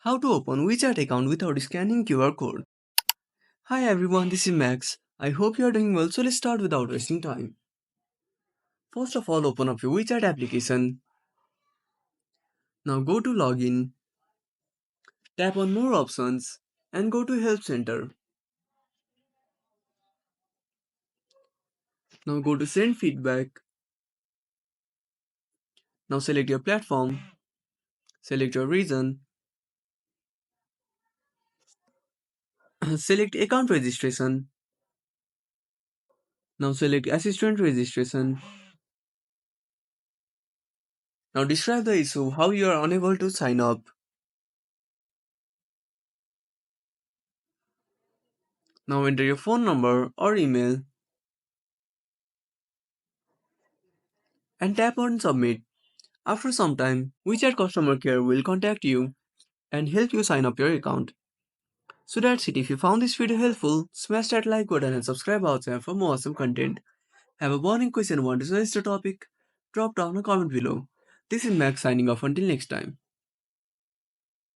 How to open WeChat account without scanning QR code. Hi everyone, this is Max. I hope you are doing well, so let's start without wasting time. First of all, open up your WeChat application. Now go to login, tap on more options and go to help center. Now go to send feedback. Now select your platform, select your region, select account registration. Now select assistant registration. Now describe the issue, how you are unable to sign up. Now enter your phone number or email and tap on submit. After some time, WeChat customer care will contact you and help you sign up your account. So that's it. If you found this video helpful, smash that like button and subscribe our channel for more awesome content. Have a burning question, want to suggest a topic? Drop down a comment below. This is Max signing off until next time.